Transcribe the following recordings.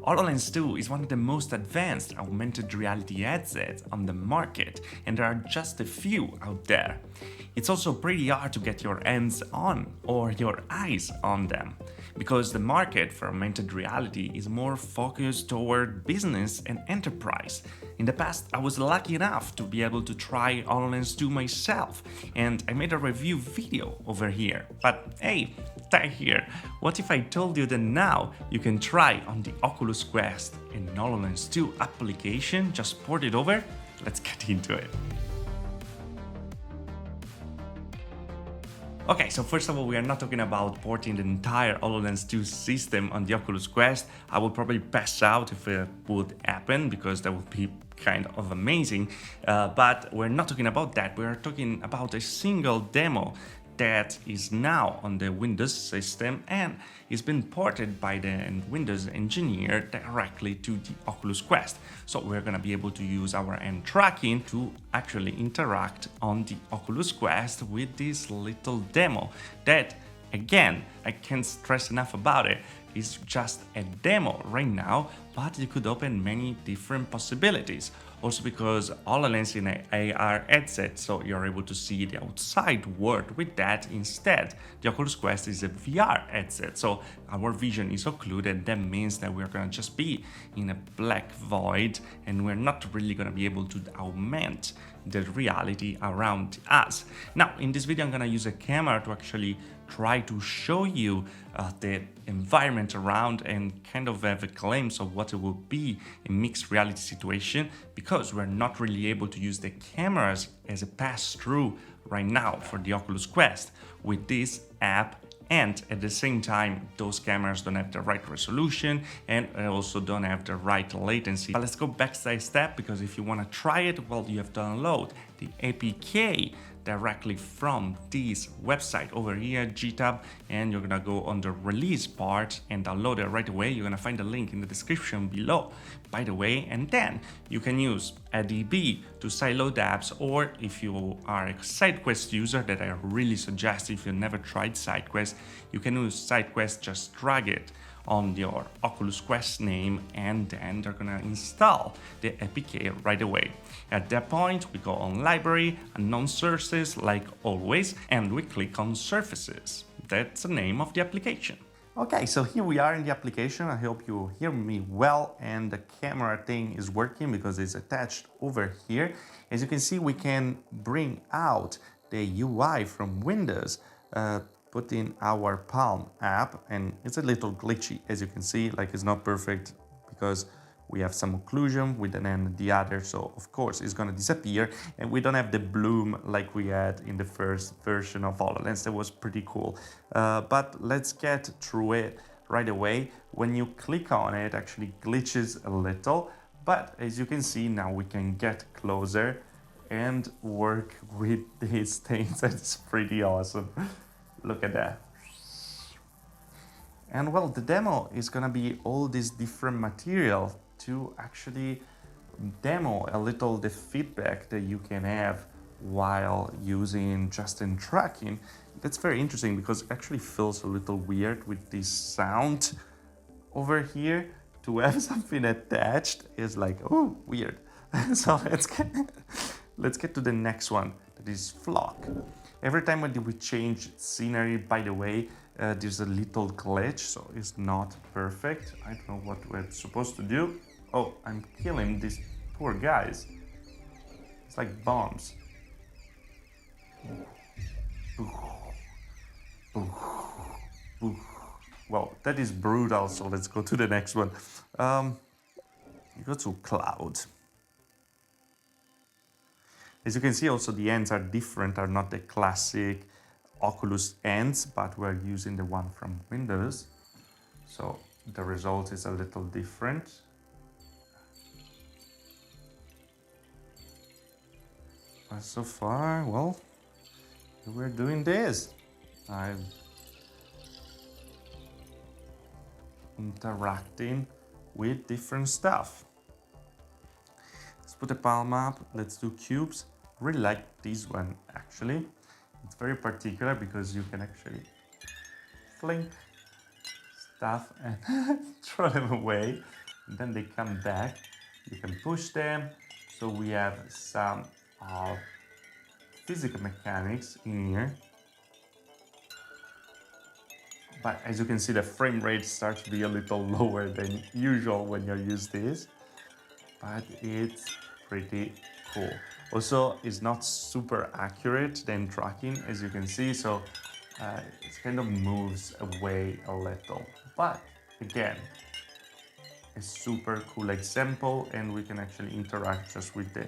HoloLens 2 is one of the most advanced augmented reality headsets on the market, and there are just a few out there. It's also pretty hard to get your hands on or your eyes on them, because the market for augmented reality is more focused toward business and enterprise. In the past, I was lucky enough to be able to try HoloLens 2 myself, and I made a review video over here. But hey, stay here. What if I told you that now you can try on the Oculus Quest and HoloLens 2 application? Just port it over? Let's get into it. Okay, so first of all, we are not talking about porting the entire HoloLens 2 system on the Oculus Quest. I would probably pass out if it would happen, because that would be kind of amazing. But we're not talking about that. We're talking about a single demo that is now on the Windows system and is been ported by the Windows engineer directly to the Oculus Quest. So we're gonna be able to use our hand tracking to actually interact on the Oculus Quest with this little demo that, again, I can't stress enough about it. It's just a demo right now, but you could open many different possibilities. Also because HoloLens is an AR headset, so you're able to see the outside world with that instead. The Oculus Quest is a VR headset, so our vision is occluded. That means that we're gonna just be in a black void and we're not really gonna be able to augment the reality around us. Now, in this video, I'm gonna use a camera to actually try to show you the environment around and kind of have a glimpse of what it will be a mixed reality situation, because we're not really able to use the cameras as a pass-through right now for the Oculus Quest with this app, and at the same time those cameras don't have the right resolution and also don't have the right latency. But let's go back step, because if you want to try it, well, you have to download the APK directly from this website over here, GitHub, and you're gonna go on the release part and download it right away. You're gonna find the link in the description below, by the way, and then you can use a DB to sideload apps, or if you are a sidequest user, that I really suggest if you never tried sidequest, you can use sidequest, just drag it on your Oculus Quest name, and then they're gonna install the APK right away. At that point, we go on library, unknown sources like always, and we click on surfaces. That's the name of the application. Okay, so here we are in the application. I hope you hear me well, and the camera thing is working because it's attached over here. As you can see, we can bring out the UI from Windows, put in our Palm app, and it's a little glitchy, as you can see, like it's not perfect because we have some occlusion with an and the other, so of course it's gonna disappear, and we don't have the bloom like we had in the first version of HoloLens. That was pretty cool. But let's get through it right away. When you click on it, it actually glitches a little, but as you can see now we can get closer and work with these things. That's pretty awesome. Look at that. And well, the demo is gonna be all this different material to actually demo a little the feedback that you can have while using just in tracking. That's very interesting because it actually feels a little weird with this sound over here. To have something attached is like, oh, weird. So let's get to the next one, that is flock. Every time when we change scenery, by the way, there's a little glitch, so it's not perfect. I don't know what we're supposed to do. Oh, I'm killing these poor guys. It's like bombs. Well, that is brutal, so let's go to the next one. You go to cloud. As you can see, also the ends are different, are not the classic Oculus ends, but we're using the one from Windows. So the result is a little different. But so far, well, we're doing this. I'm interacting with different stuff. Let's put a palm up, let's do cubes. Really like this one actually. It's very particular because you can actually fling stuff and throw them away. and then they come back. You can push them. So we have some physical mechanics in here. But as you can see, the frame rate starts to be a little lower than usual when you use this. But it's pretty cool. Also, it's not super accurate than tracking, as you can see, so it kind of moves away a little. But again, a super cool example, and we can actually interact just with the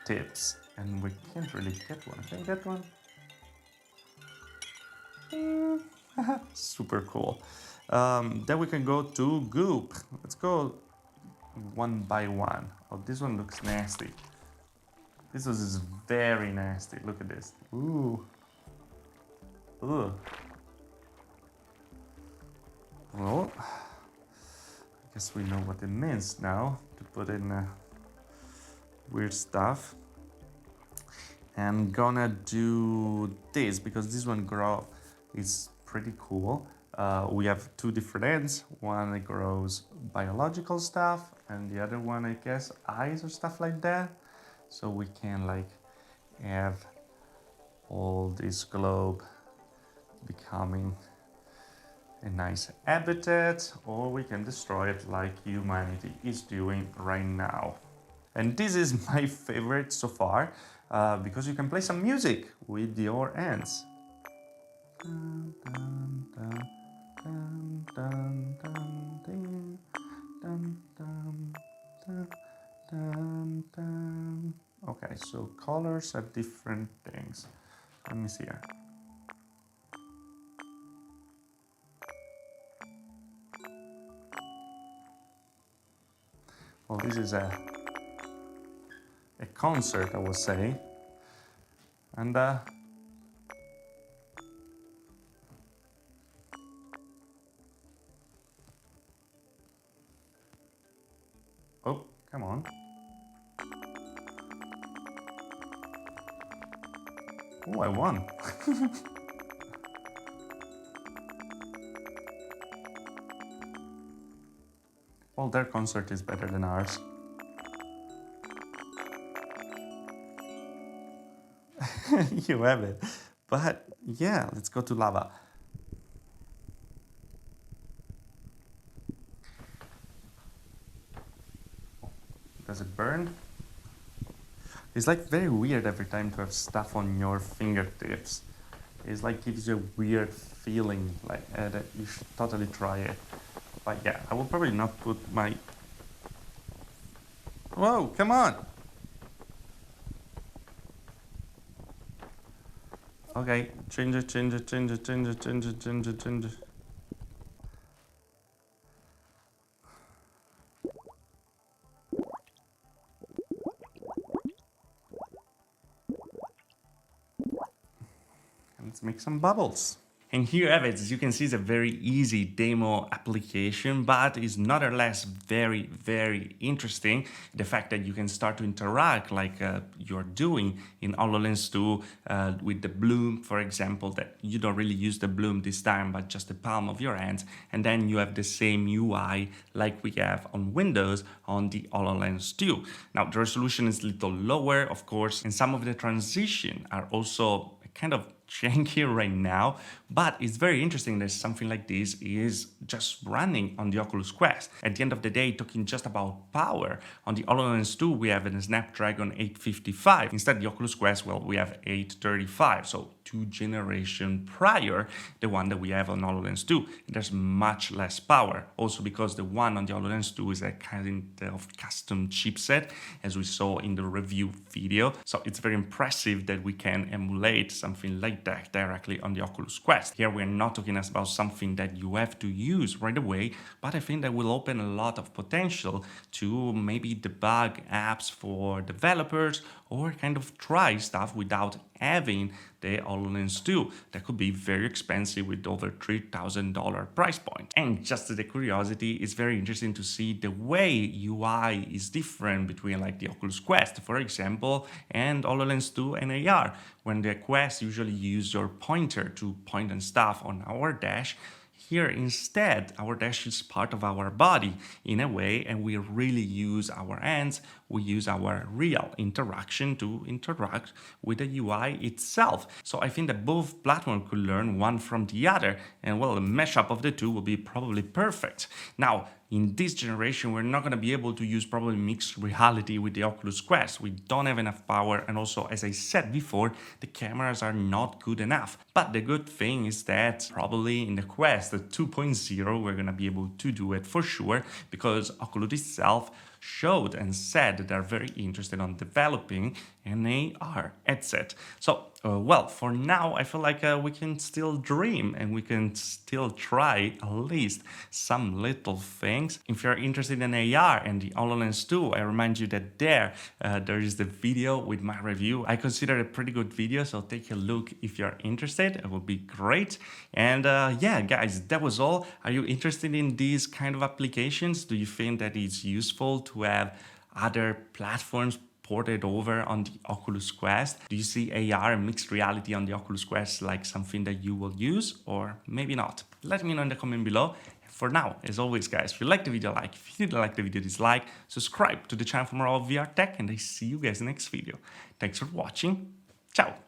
tips. And we can't really get one. Can I get one? Super cool. Then we can go to Goop. Let's go one by one. Oh, this one looks nasty. This is very nasty. Look at this. Ooh. Ugh. Well, I guess we know what it means now to put in weird stuff. I'm gonna do this because this one is pretty cool. We have two different ends. One that grows biological stuff, and the other one, I guess, eyes or stuff like that. So we can like have all this globe becoming a nice habitat, or we can destroy it like humanity is doing right now. And this is my favorite so far because you can play some music with your hands. Dun, dun, dun, dun, dun, dun, ding, dun, dun, dun, dun, dun. Okay, so colors are different things. Let me see here. Well, this is a concert, I would say. And oh, come on. Oh, I won. Well, their concert is better than ours. You have it. But yeah, let's go to lava. Does it burn? It's like very weird every time to have stuff on your fingertips. It's like gives you a weird feeling like that you should totally try it. But yeah, I will probably not put my... Whoa, come on! Okay, change it. Let's make some bubbles. And here you have it. As you can see, it's a very easy demo application, but it's nonetheless very, very interesting. The fact that you can start to interact like you're doing in HoloLens 2 with the bloom, for example, that you don't really use the bloom this time, but just the palm of your hands. And then you have the same UI like we have on Windows on the HoloLens 2. Now, the resolution is a little lower, of course, and some of the transition are also kind of janky right now, but it's very interesting that something like this is just running on the Oculus Quest. At the end of the day, talking just about power, on the HoloLens 2 we have a Snapdragon 855. Instead, the Oculus Quest, well, we have 835, so 2 generations prior the one that we have on HoloLens 2. There's much less power, also because the one on the HoloLens 2 is a kind of custom chipset, as we saw in the review video. So it's very impressive that we can emulate something like that directly on the Oculus Quest. Here we're not talking about something that you have to use right away, but I think that will open a lot of potential to maybe debug apps for developers or kind of try stuff without having the HoloLens 2. That could be very expensive with over $3,000 price point. And just the curiosity, it's very interesting to see the way UI is different between like the Oculus Quest, for example, and HoloLens 2 and AR. When the Quest usually use your pointer to point and stuff on our dash, here instead our dash is part of our body in a way, and we really use our hands, we use our real interaction to interact with the UI itself. So I think that both platforms could learn one from the other, and well, the mashup of the two will be probably perfect. Now, in this generation, we're not going to be able to use probably mixed reality with the Oculus Quest. We don't have enough power, and also, as I said before, the cameras are not good enough. But the good thing is that probably in the Quest 2.0, we're going to be able to do it for sure, because Oculus itself showed and said that they're very interested on developing an AR headset. So, well, for now, I feel like we can still dream and we can still try at least some little things. If you're interested in AR and the HoloLens 2, I remind you that there is the video with my review. I consider it a pretty good video, so take a look if you're interested. It would be great. And yeah, guys, that was all. Are you interested in these kind of applications? Do you think that it's useful to have other platforms ported over on the Oculus Quest? Do you see AR and mixed reality on the Oculus Quest like something that you will use, or maybe not? Let me know in the comment below. For now, as always, guys, if you liked the video, like. If you didn't like the video, dislike. Subscribe to the channel for more of VR tech, and I see you guys in the next video. Thanks for watching. Ciao.